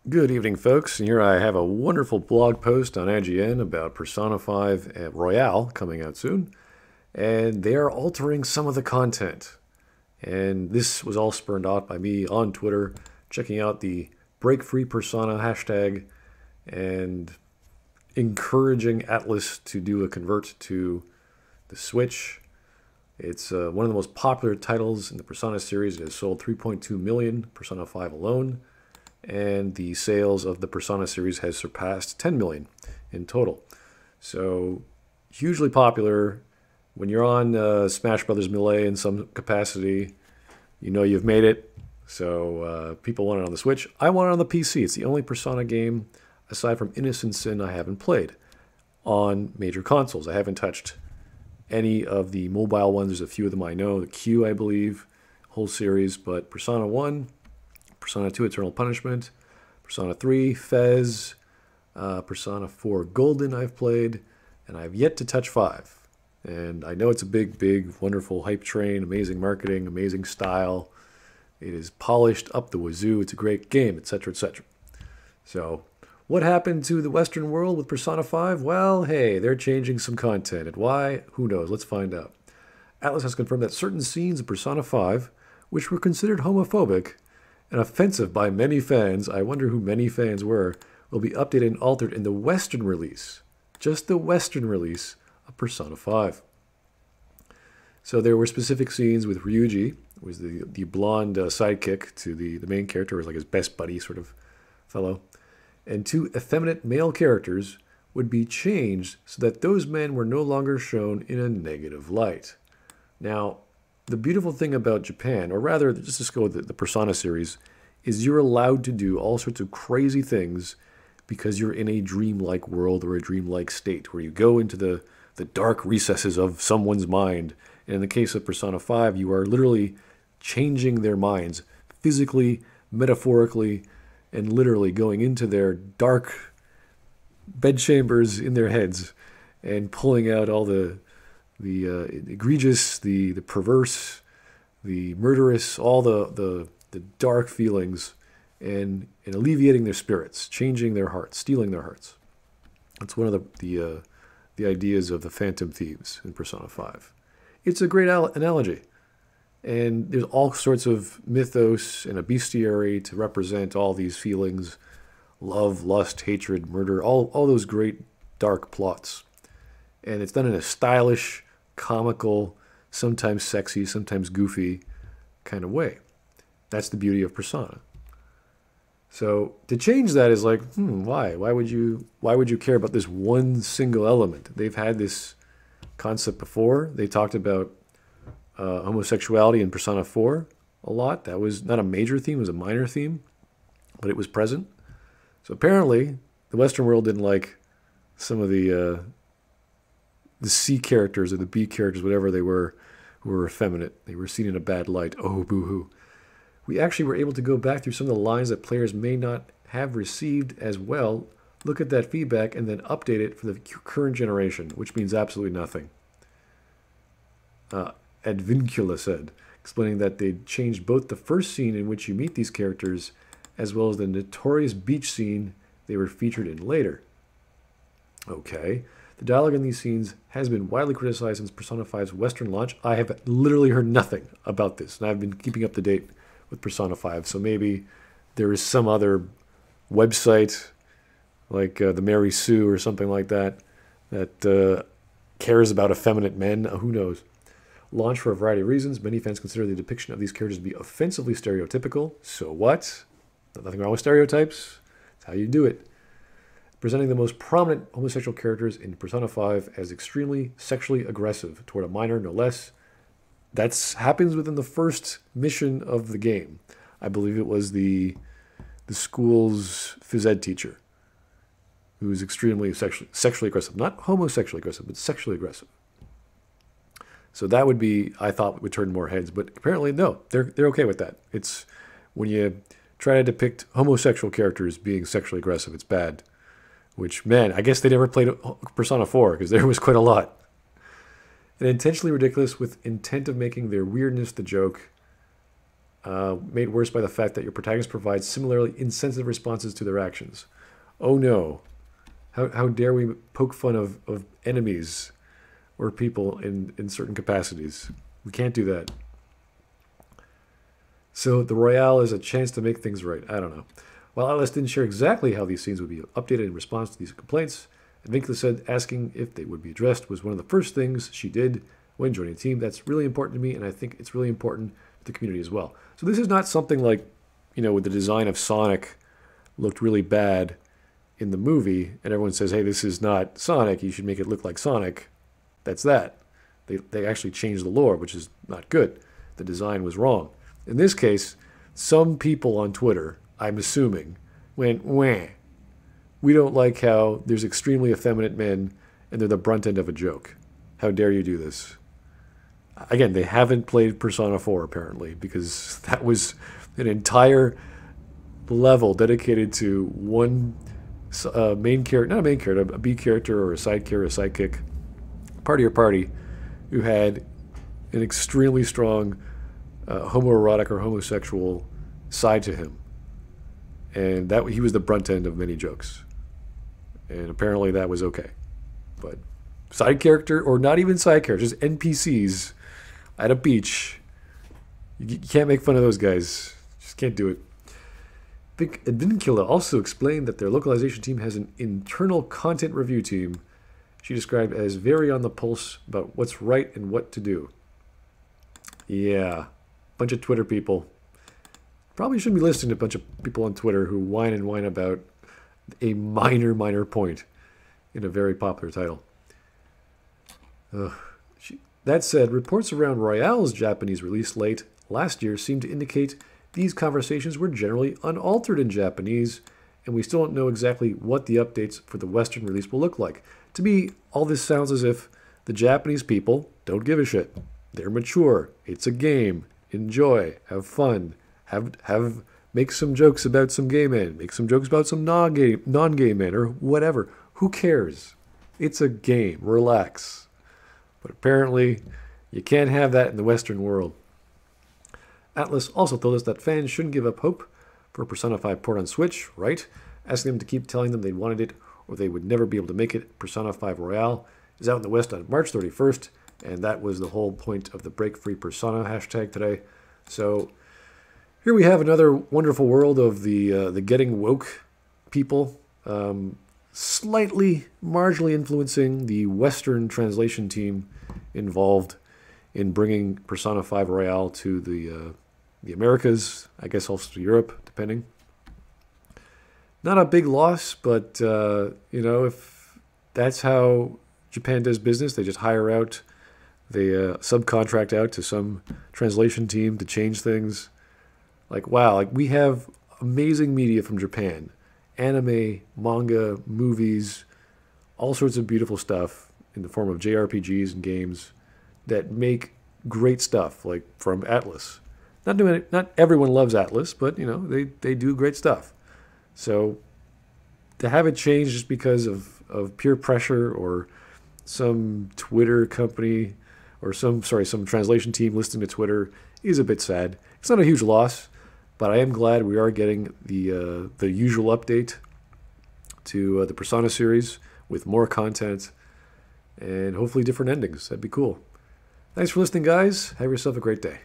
Good evening, folks. And here I have a wonderful blog post on IGN about Persona 5 at Royale coming out soon. And they are altering some of the content. And this was all spurned out by me on Twitter, checking out the Break Free Persona hashtag and encouraging Atlas to do a convert to the Switch. It's one of the most popular titles in the Persona series. It has sold 3.2 million, Persona 5 alone, and the sales of the Persona series has surpassed 10 million in total. So hugely popular. When you're on Smash Brothers Melee in some capacity, you know you've made it. So people want it on the Switch. I want it on the PC. It's the only Persona game, aside from Innocent Sin, I haven't played on major consoles. I haven't touched any of the mobile ones. There's a few of them I know. The Q, I believe, whole series. But Persona 1, Persona 2, Eternal Punishment, Persona 3, Fez, Persona 4 Golden I've played, and I've yet to touch 5. And I know it's a big, big, wonderful hype train, amazing marketing, amazing style. It is polished up the wazoo. It's a great game, etc., etc. So what happened to the Western world with Persona 5? Well, hey, they're changing some content. And why? Who knows? Let's find out. Atlas has confirmed that certain scenes of Persona 5, which were considered homophobic and offensive by many fans, I wonder who many fans were, will be updated and altered in the Western release. Just the Western release of Persona 5. So there were specific scenes with Ryuji, who was the blonde sidekick to the main character, was like his best buddy sort of fellow, and two effeminate male characters would be changed so that those men were no longer shown in a negative light. Now, the beautiful thing about Japan, or rather, just go with the Persona series, is you're allowed to do all sorts of crazy things because you're in a dreamlike world or a dreamlike state where you go into the dark recesses of someone's mind. And in the case of Persona 5, you are literally changing their minds physically, metaphorically, and literally going into their dark bedchambers in their heads and pulling out all the egregious, the perverse, the murderous, all the dark feelings, and alleviating their spirits, changing their hearts, stealing their hearts. That's one of the ideas of the Phantom Thieves in Persona 5. It's a great analogy. And there's all sorts of mythos and a bestiary to represent all these feelings: love, lust, hatred, murder, all those great dark plots. And it's done in a stylish, comical, sometimes sexy, sometimes goofy kind of way. That's the beauty of Persona. So to change that is like, why? Why would you care about this one single element? They've had this concept before. They talked about homosexuality in Persona 4 a lot. That was not a major theme, it was a minor theme, but it was present. So apparently, the Western world didn't like some of the C characters or the B characters, whatever they were, who were effeminate. They were seen in a bad light. Oh, boo-hoo. We actually were able to go back through some of the lines that players may not have received as well, look at that feedback, and then update it for the current generation, which means absolutely nothing. Advincula said, explaining that they changed both the first scene in which you meet these characters as well as the notorious beach scene they were featured in later. Okay. The dialogue in these scenes has been widely criticized since Persona 5's Western launch. I have literally heard nothing about this, and I've been keeping up to date with Persona 5, so maybe there is some other website, like the Mary Sue or something like that, that cares about effeminate men. Who knows? Launched for a variety of reasons. Many fans consider the depiction of these characters to be offensively stereotypical. So what? Nothing wrong with stereotypes. That's how you do it. Presenting the most prominent homosexual characters in Persona 5 as extremely sexually aggressive toward a minor, no less. That happens within the first mission of the game. I believe it was the school's phys ed teacher who was extremely sexually aggressive. Not homosexually aggressive, but sexually aggressive. So that would be, I thought, would turn more heads, but apparently no, they're okay with that. It's when you try to depict homosexual characters being sexually aggressive, it's bad. Which, man, I guess they never played Persona 4 because there was quite a lot. And intentionally ridiculous with intent of making their weirdness the joke. made worse by the fact that your protagonist provides similarly insensitive responses to their actions. Oh no. How dare we poke fun of enemies or people in certain capacities? We can't do that. So the Royale is a chance to make things right. I don't know. While Atlas didn't share exactly how these scenes would be updated in response to these complaints, Vinkla said asking if they would be addressed was one of the first things she did when joining the team. That's really important to me, and I think it's really important to the community as well. So this is not something like, with the design of Sonic looked really bad in the movie, and everyone says, hey, this is not Sonic, you should make it look like Sonic. That's that. They actually changed the lore, which is not good. The design was wrong. In this case, some people on Twitter, I'm assuming, went, wah. We don't like how there's extremely effeminate men and they're the brunt end of a joke. How dare you do this? Again, they haven't played Persona 4 apparently, because that was an entire level dedicated to one main character, not a main character, a B character or a side character, a sidekick, party, who had an extremely strong homoerotic or homosexual side to him. And that he was the brunt end of many jokes. And apparently that was okay. But side character, or not even side characters, just NPCs at a beach, you can't make fun of those guys. Just can't do it. Vinkula also explained that their localization team has an internal content review team she described as very on the pulse about what's right and what to do. Yeah, bunch of Twitter people. Probably shouldn't be listening to a bunch of people on Twitter who whine and whine about a minor point in a very popular title. That said, reports around Royale's Japanese release late last year seem to indicate these conversations were generally unaltered in Japanese, and we still don't know exactly what the updates for the Western release will look like. To me, all this sounds as if the Japanese people don't give a shit. They're mature. It's a game. Enjoy. Have fun. Make some jokes about some gay men. Make some jokes about some non-gay men or whatever. Who cares? It's a game. Relax. But apparently, you can't have that in the Western world. Atlas also told us that fans shouldn't give up hope for a Persona 5 port on Switch, right? Asking them to keep telling them they wanted it or they would never be able to make it. Persona 5 Royale is out in the West on March 31st, and that was the whole point of the Break Free Persona hashtag today. So here we have another wonderful world of the getting woke people, slightly, marginally influencing the Western translation team involved in bringing Persona 5 Royale to the Americas, I guess also to Europe, depending. Not a big loss, but, if that's how Japan does business, they just hire out, they subcontract out to some translation team to change things. Like, wow, we have amazing media from Japan. Anime, manga, movies, all sorts of beautiful stuff in the form of JRPGs and games that make great stuff, like from Atlas. Not everyone loves Atlas, but they do great stuff. So to have it change just because of peer pressure or some Twitter company or some translation team listening to Twitter is a bit sad. It's not a huge loss, but I am glad we are getting the usual update to the Persona series with more content and hopefully different endings. That'd be cool. Thanks for listening, guys. Have yourself a great day.